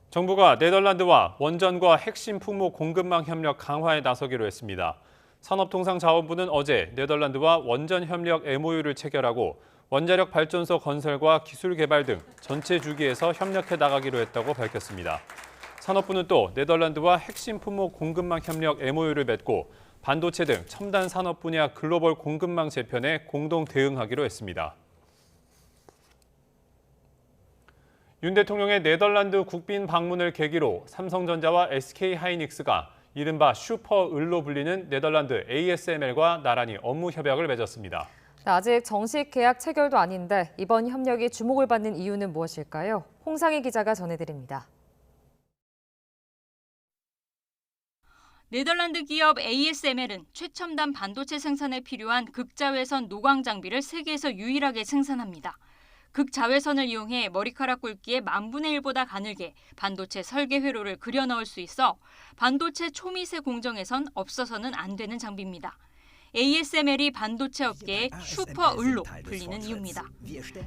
정부가 네덜란드와 원전과 핵심 품목 공급망 협력 강화에 나서기로 했습니다. 산업통상자원부는 어제 네덜란드와 원전 협력 MOU를 체결하고 원자력 발전소 건설과 기술 개발 등 전체 주기에서 협력해 나가기로 했다고 밝혔습니다. 산업부는 또 네덜란드와 핵심 품목 공급망 협력 MOU를 맺고 반도체 등 첨단 산업 분야 글로벌 공급망 재편에 공동 대응하기로 했습니다. 윤 대통령의 네덜란드 국빈 방문을 계기로 삼성전자와 SK하이닉스가 이른바 슈퍼을로 불리는 네덜란드 ASML과 나란히 업무 협약을 맺었습니다. 아직 정식 계약 체결도 아닌데 이번 협력이 주목을 받는 이유는 무엇일까요? 홍상희 기자가 전해드립니다. 네덜란드 기업 ASML은 최첨단 반도체 생산에 필요한 극자외선 노광 장비를 세계에서 유일하게 생산합니다. 극자외선을 이용해 머리카락 굵기의 10,000분의 1보다 가늘게 반도체 설계 회로를 그려 넣을 수 있어 반도체 초미세 공정에선 없어서는 안 되는 장비입니다. ASML이 반도체 업계의 슈퍼을로 불리는 이유입니다.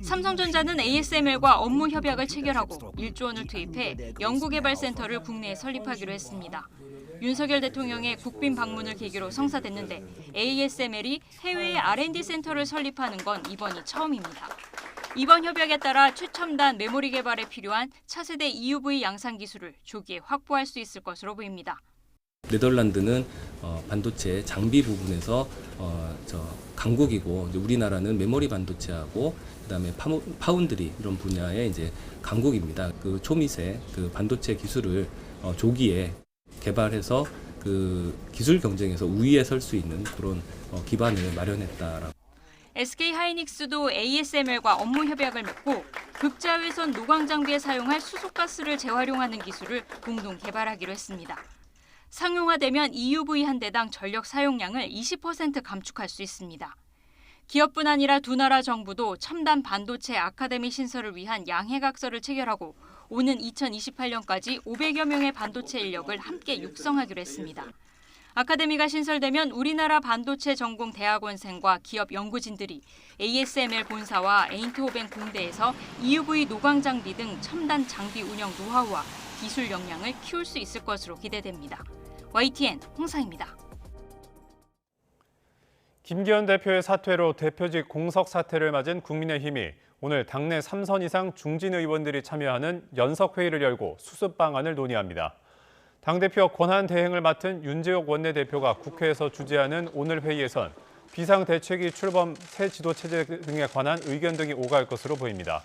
삼성전자는 ASML과 업무 협약을 체결하고 1조 원을 투입해 연구개발센터를 국내에 설립하기로 했습니다. 윤석열 대통령의 국빈 방문을 계기로 성사됐는데 ASML이 해외에 R&D 센터를 설립하는 건 이번이 처음입니다. 이번 협약에 따라 최첨단 메모리 개발에 필요한 차세대 EUV 양산 기술을 조기에 확보할 수 있을 것으로 보입니다. 네덜란드는 반도체 장비 부분에서 강국이고 우리나라는 메모리 반도체하고 그다음에 파운드리 이런 분야의 이제 강국입니다. 그 초미세 그 반도체 기술을 조기에 개발해서 그 기술 경쟁에서 우위에 설 수 있는 그런 기반을 마련했다라고. SK하이닉스도 ASML과 업무 협약을 맺고 극자외선 노광 장비에 사용할 수소가스를 재활용하는 기술을 공동 개발하기로 했습니다. 상용화되면 EUV 한 대당 전력 사용량을 20% 감축할 수 있습니다. 기업뿐 아니라 두 나라 정부도 첨단 반도체 아카데미 신설을 위한 양해각서를 체결하고 오는 2028년까지 500여 명의 반도체 인력을 함께 육성하기로 했습니다. 아카데미가 신설되면 우리나라 반도체 전공 대학원생과 기업 연구진들이 ASML 본사와 에인트호벤 공대에서 EUV 노광 장비 등 첨단 장비 운영 노하우와 기술 역량을 키울 수 있을 것으로 기대됩니다. YTN 홍사입니다. 김기현 대표의 사퇴로 대표직 공석 사퇴를 맞은 국민의힘이 오늘 당내 3선 이상 중진 의원들이 참여하는 연석회의를 열고 수습 방안을 논의합니다. 당대표 권한 대행을 맡은 윤재옥 원내대표가 국회에서 주재하는 오늘 회의에선 비상대책위 출범 새 지도체제 등에 관한 의견 등이 오갈 것으로 보입니다.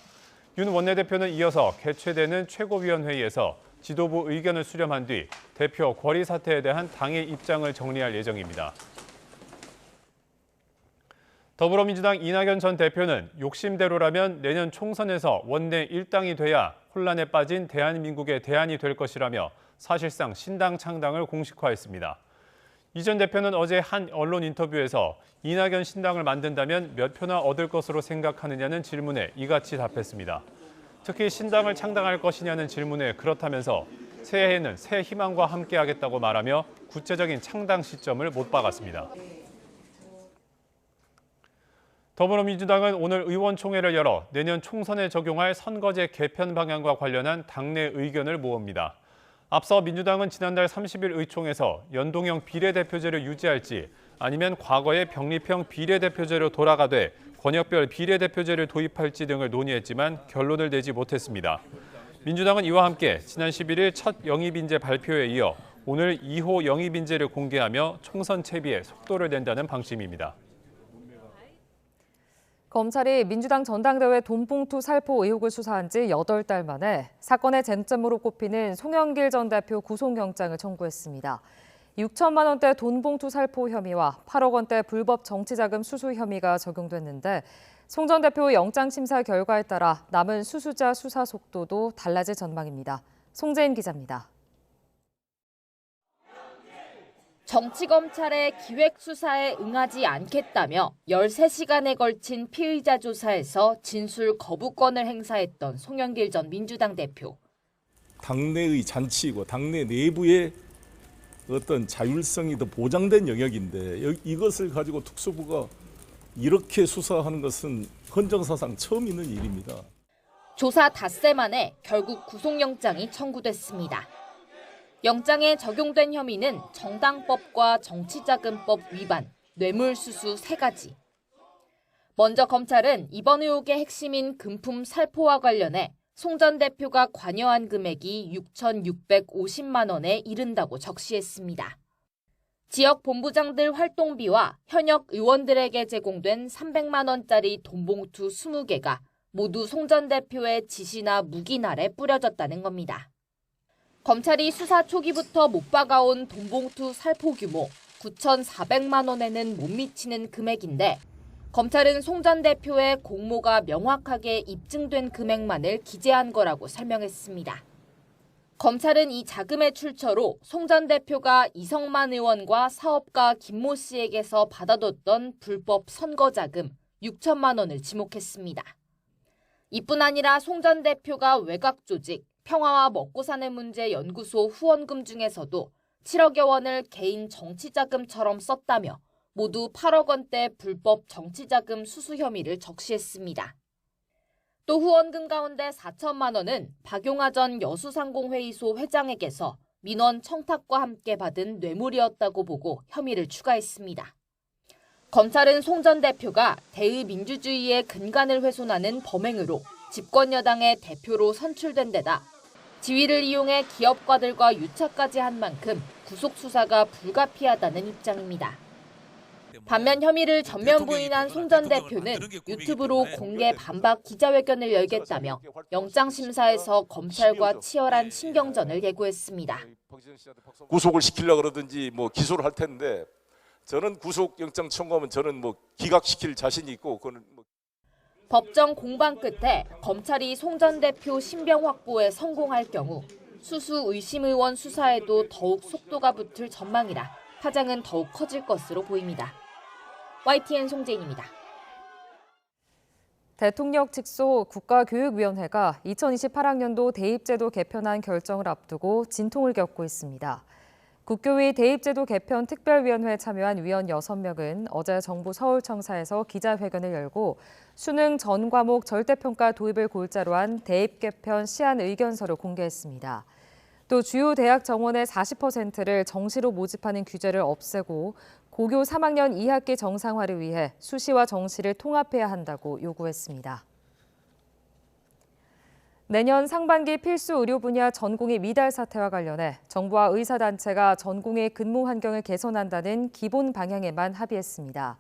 윤 원내대표는 이어서 개최되는 최고위원회의에서 지도부 의견을 수렴한 뒤 대표 거리 사퇴에 대한 당의 입장을 정리할 예정입니다. 더불어민주당 이낙연 전 대표는 욕심대로라면 내년 총선에서 원내 일당이 돼야 혼란에 빠진 대한민국의 대안이 될 것이라며 사실상 신당 창당을 공식화했습니다. 이 전 대표는 어제 한 언론 인터뷰에서 이낙연 신당을 만든다면 몇 표나 얻을 것으로 생각하느냐는 질문에 이같이 답했습니다. 특히 신당을 창당할 것이냐는 질문에 그렇다면서 새해에는 새 희망과 함께하겠다고 말하며 구체적인 창당 시점을 못 박았습니다. 더불어민주당은 오늘 의원총회를 열어 내년 총선에 적용할 선거제 개편 방향과 관련한 당내 의견을 모읍니다. 앞서 민주당은 지난달 30일 의총에서 연동형 비례대표제를 유지할지 아니면 과거의 병립형 비례대표제로 돌아가되 권역별 비례대표제를 도입할지 등을 논의했지만 결론을 내지 못했습니다. 민주당은 이와 함께 지난 11일 첫 영입인재 발표에 이어 오늘 2호 영입인재를 공개하며 총선 채비에 속도를 낸다는 방침입니다. 검찰이 민주당 전당대회 돈봉투 살포 의혹을 수사한 지 8달 만에 사건의 쟁점으로 꼽히는 송영길 전 대표 구속영장을 청구했습니다. 6천만 원대 돈봉투 살포 혐의와 8억 원대 불법 정치자금 수수 혐의가 적용됐는데 송 전 대표 영장 심사 결과에 따라 남은 수수자 수사 속도도 달라질 전망입니다. 송재인 기자입니다. 정치검찰의 기획수사에 응하지 않겠다며 13시간에 걸친 피의자 조사에서 진술 거부권을 행사했던 송영길 전 민주당 대표. 당내의 잔치이고 당내 내부의 어떤 자율성이 더 보장된 영역인데 이것을 가지고 특수부가 이렇게 수사하는 것은 헌정사상 처음 있는 일입니다. 조사 닷새 만에 결국 구속영장이 청구됐습니다. 영장에 적용된 혐의는 정당법과 정치자금법 위반, 뇌물수수 3가지. 먼저 검찰은 이번 의혹의 핵심인 금품 살포와 관련해 송 전 대표가 관여한 금액이 6,650만 원에 이른다고 적시했습니다. 지역 본부장들 활동비와 현역 의원들에게 제공된 300만 원짜리 돈봉투 20개가 모두 송 전 대표의 지시나 묵인알에 뿌려졌다는 겁니다. 검찰이 수사 초기부터 못 박아온 돈봉투 살포 규모 9,400만 원에는 못 미치는 금액인데 검찰은 송 전 대표의 공모가 명확하게 입증된 금액만을 기재한 거라고 설명했습니다. 검찰은 이 자금의 출처로 송 전 대표가 이성만 의원과 사업가 김모 씨에게서 받아뒀던 불법 선거자금 6천만 원을 지목했습니다. 이뿐 아니라 송 전 대표가 외곽 조직, 평화와 먹고 사는 문제 연구소 후원금 중에서도 7억여 원을 개인 정치자금처럼 썼다며 모두 8억 원대 불법 정치자금 수수 혐의를 적시했습니다. 또 후원금 가운데 4천만 원은 박용하 전 여수상공회의소 회장에게서 민원 청탁과 함께 받은 뇌물이었다고 보고 혐의를 추가했습니다. 검찰은 송 전 대표가 대의민주주의의 근간을 훼손하는 범행으로 집권여당의 대표로 선출된 데다 지위를 이용해 기업가들과 유착까지 한 만큼 구속 수사가 불가피하다는 입장입니다. 반면 혐의를 전면 부인한 송 전 대표는 유튜브로 공개 반박 기자회견을 열겠다며 영장 심사에서 검찰과 치열한 신경전을 예고했습니다. 구속을 시키려고 그러든지 기소를 할 텐데 저는 구속영장 청구하면 저는 기각시킬 자신이 있고 그거는 법정 공방 끝에 검찰이 송 전 대표 신병 확보에 성공할 경우 수수 의심 의원 수사에도 더욱 속도가 붙을 전망이라 파장은 더욱 커질 것으로 보입니다. YTN 송재인입니다. 대통령 직속 국가교육위원회가 2028학년도 대입제도 개편안 결정을 앞두고 진통을 겪고 있습니다. 국교위 대입제도 개편 특별위원회에 참여한 위원 6명은 어제 정부 서울청사에서 기자회견을 열고 수능 전 과목 절대평가 도입을 골자로 한 대입 개편 시안 의견서를 공개했습니다. 또 주요 대학 정원의 40%를 정시로 모집하는 규제를 없애고 고교 3학년 2학기 정상화를 위해 수시와 정시를 통합해야 한다고 요구했습니다. 내년 상반기 필수 의료 분야 전공의 미달 사태와 관련해 정부와 의사단체가 전공의 근무 환경을 개선한다는 기본 방향에만 합의했습니다.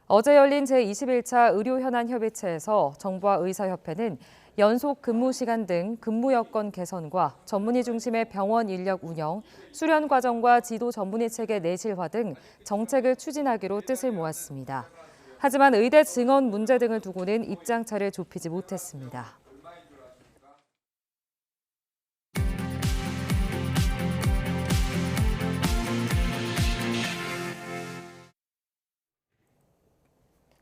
어제 열린 제21차 의료현안협의체에서 정부와 의사협회는 연속 근무 시간 등 근무 여건 개선과 전문의 중심의 병원 인력 운영, 수련 과정과 지도 전문의 체계 내실화 등 정책을 추진하기로 뜻을 모았습니다. 하지만 의대 증원 문제 등을 두고는 입장차를 좁히지 못했습니다.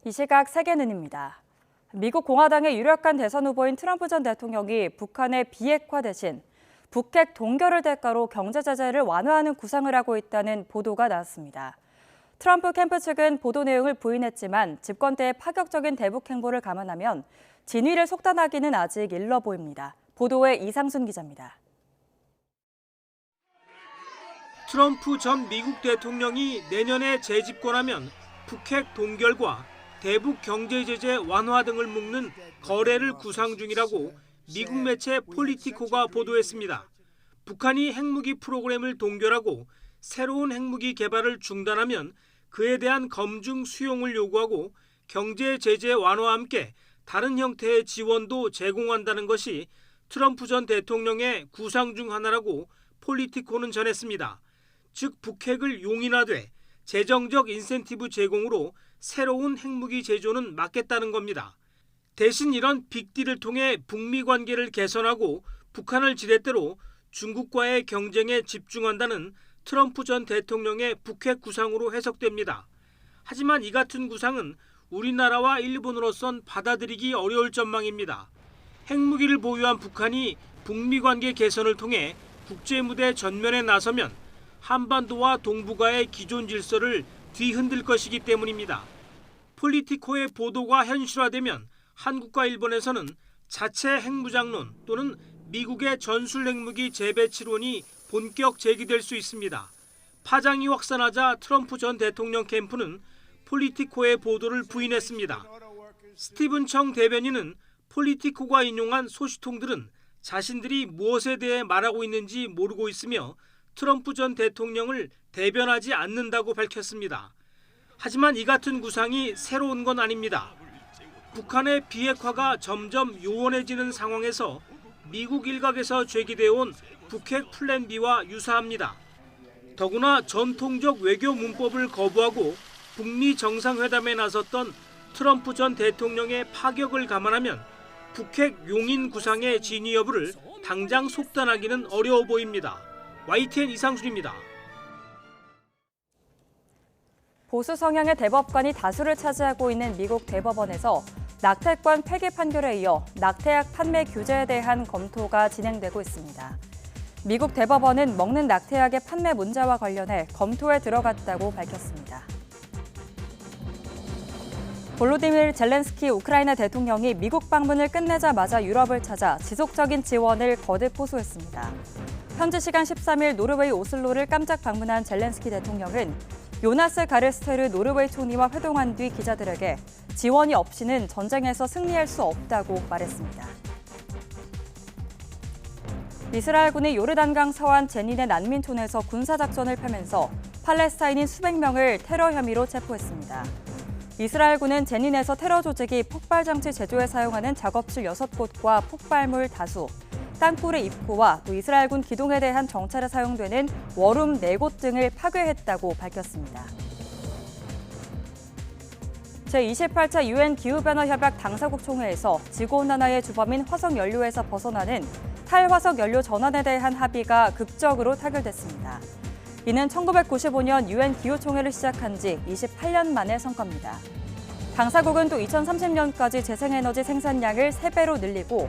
이 시각 세계는입니다. 미국 공화당의 유력한 대선 후보인 트럼프 전 대통령이 북한의 비핵화 대신 북핵 동결을 대가로 경제 제재를 완화하는 구상을 하고 있다는 보도가 나왔습니다. 트럼프 캠프 측은 보도 내용을 부인했지만 집권 때의 파격적인 대북 행보를 감안하면 진위를 속단하기는 아직 일러 보입니다. 보도에 이상순 기자입니다. 트럼프 전 미국 대통령이 내년에 재집권하면 북핵 동결과 대북 경제 제재 완화 등을 묶는 거래를 구상 중이라고 미국 매체 폴리티코가 보도했습니다. 북한이 핵무기 프로그램을 동결하고 새로운 핵무기 개발을 중단하면 그에 대한 검증 수용을 요구하고 경제 제재 완화와 함께 다른 형태의 지원도 제공한다는 것이 트럼프 전 대통령의 구상 중 하나라고 폴리티코는 전했습니다. 즉 북핵을 용인하되 재정적 인센티브 제공으로 새로운 핵무기 제조는 막겠다는 겁니다. 대신 이런 빅딜을 통해 북미 관계를 개선하고 북한을 지렛대로 중국과의 경쟁에 집중한다는 트럼프 전 대통령의 북핵 구상으로 해석됩니다. 하지만 이 같은 구상은 우리나라와 일본으로선 받아들이기 어려울 전망입니다. 핵무기를 보유한 북한이 북미 관계 개선을 통해 국제무대 전면에 나서면 한반도와 동북아의 기존 질서를 뒤흔들 것이기 때문입니다. 폴리티코의 보도가 현실화되면 한국과 일본에서는 자체 핵무장론 또는 미국의 전술 핵무기 재배치론이 본격 제기될 수 있습니다. 파장이 확산하자 트럼프 전 대통령 캠프는 폴리티코의 보도를 부인했습니다. 스티븐 청 대변인은 폴리티코가 인용한 소식통들은 자신들이 무엇에 대해 말하고 있는지 모르고 있으며 트럼프 전 대통령을 대변하지 않는다고 밝혔습니다. 하지만 이 같은 구상이 새로운 건 아닙니다. 북한의 비핵화가 점점 요원해지는 상황에서 미국 일각에서 제기되어 온 북핵 플랜 B와 유사합니다. 더구나 전통적 외교 문법을 거부하고 북미 정상회담에 나섰던 트럼프 전 대통령의 파격을 감안하면 북핵 용인 구상의 진위 여부를 당장 속단하기는 어려워 보입니다. YTN 이상순입니다. 보수 성향의 대법관이 다수를 차지하고 있는 미국 대법원에서 낙태권 폐기 판결에 이어 낙태약 판매 규제에 대한 검토가 진행되고 있습니다. 미국 대법원은 먹는 낙태약의 판매 문제와 관련해 검토에 들어갔다고 밝혔습니다. 볼로디미르 젤렌스키 우크라이나 대통령이 미국 방문을 끝내자마자 유럽을 찾아 지속적인 지원을 거듭 호소했습니다. 현지 시간 13일 노르웨이 오슬로를 깜짝 방문한 젤렌스키 대통령은 요나스 가르스테르 노르웨이 총리와 회동한 뒤 기자들에게 지원이 없이는 전쟁에서 승리할 수 없다고 말했습니다. 이스라엘군이 요르단강 서안 제닌의 난민촌에서 군사작전을 펴면서 팔레스타인인 수백 명을 테러 혐의로 체포했습니다. 이스라엘군은 제닌에서 테러 조직이 폭발장치 제조에 사용하는 작업실 6곳과 폭발물 다수, 땅굴의 입구와 또 이스라엘군 기동에 대한 정찰에 사용되는 워룸 4곳 등을 파괴했다고 밝혔습니다. 제28차 UN 기후변화협약 당사국 총회에서 지구온난화의 주범인 화석연료에서 벗어나는 탈화석연료 전환에 대한 합의가 극적으로 타결됐습니다. 이는 1995년 UN 기후총회를 시작한 지 28년 만의 성과입니다. 당사국은 또 2030년까지 재생에너지 생산량을 3배로 늘리고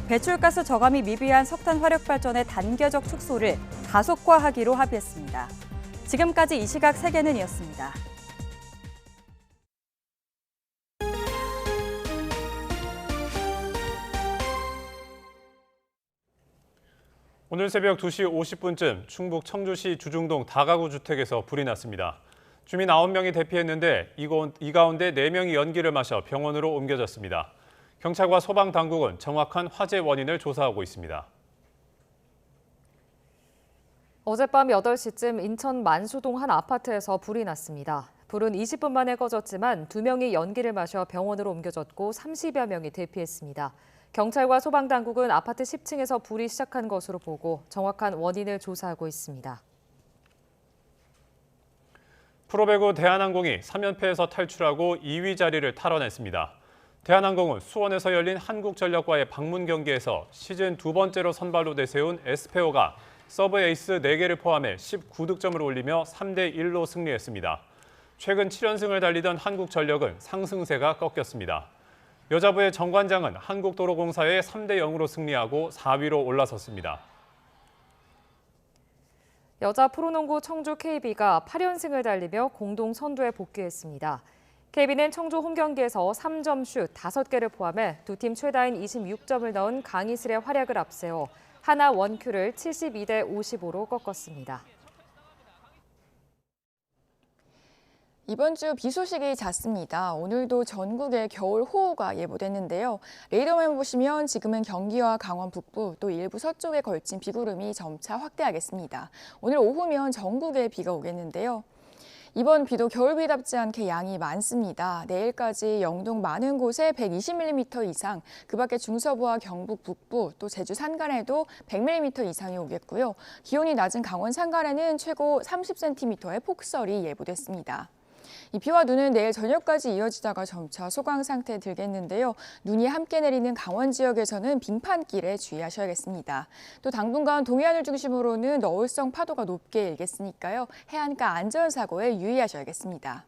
배출가스 저감이 미비한 석탄 화력 발전의 단계적 축소를 가속화하기로 합의했습니다. 지금까지 이 시각 세계는이었습니다. 오늘 새벽 2시 50분쯤 충북 청주시 주중동 다가구 주택에서 불이 났습니다. 주민 9명이 대피했는데 이 가운데 4명이 연기를 마셔 병원으로 옮겨졌습니다. 경찰과 소방당국은 정확한 화재 원인을 조사하고 있습니다. 어젯밤 8시쯤 인천 만수동 한 아파트에서 불이 났습니다. 불은 20분 만에 꺼졌지만 2명이 연기를 마셔 병원으로 옮겨졌고 30여 명이 대피했습니다. 경찰과 소방당국은 아파트 10층에서 불이 시작한 것으로 보고 정확한 원인을 조사하고 있습니다. 프로배구 대한항공이 3연패에서 탈출하고 2위 자리를 탈환했습니다. 대한항공은 수원에서 열린 한국전력과의 방문 경기에서 시즌 2번째로 선발로 내세운 에스페오가 서브 에이스 4개를 포함해 19득점을 올리며 3대1로 승리했습니다. 최근 7연승을 달리던 한국전력은 상승세가 꺾였습니다. 여자부의 정관장은 한국도로공사에 3대0으로 승리하고 4위로 올라섰습니다. 여자 프로농구 청주 KB가 8연승을 달리며 공동 선두에 복귀했습니다. KB는 청주 홈경기에서 3점 슛 5개를 포함해 두 팀 최다인 26점을 넣은 강희슬의 활약을 앞세워 하나 원큐를 72대 55로 꺾었습니다. 이번 주 비 소식이 잦습니다. 오늘도 전국에 겨울 호우가 예보됐는데요. 레이더만 보시면 지금은 경기와 강원 북부 또 일부 서쪽에 걸친 비구름이 점차 확대하겠습니다. 오늘 오후면 전국에 비가 오겠는데요. 이번 비도 겨울비답지 않게 양이 많습니다. 내일까지 영동 많은 곳에 120mm 이상, 그 밖에 중서부와 경북 북부, 또 제주 산간에도 100mm 이상이 오겠고요. 기온이 낮은 강원 산간에는 최고 30cm의 폭설이 예보됐습니다. 이 비와 눈은 내일 저녁까지 이어지다가 점차 소강 상태에 들겠는데요. 눈이 함께 내리는 강원 지역에서는 빙판길에 주의하셔야겠습니다. 또 당분간 동해안을 중심으로는 너울성 파도가 높게 일겠으니까요. 해안가 안전사고에 유의하셔야겠습니다.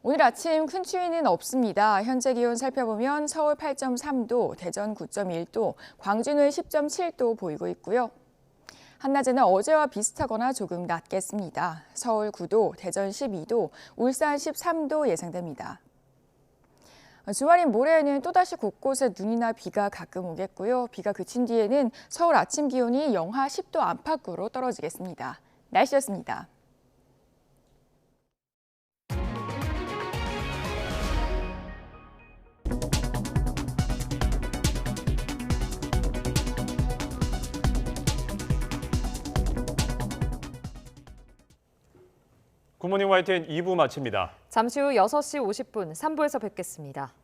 오늘 아침 큰 추위는 없습니다. 현재 기온 살펴보면 서울 8.3도, 대전 9.1도, 광주는 10.7도 보이고 있고요. 한낮에는 어제와 비슷하거나 조금 낮겠습니다. 서울 9도, 대전 12도, 울산 13도 예상됩니다. 주말인 모레에는 또다시 곳곳에 눈이나 비가 가끔 오겠고요. 비가 그친 뒤에는 서울 아침 기온이 영하 10도 안팎으로 떨어지겠습니다. 날씨였습니다. 굿모닝 YTN 2부 마칩니다. 잠시 후 6시 50분 3부에서 뵙겠습니다.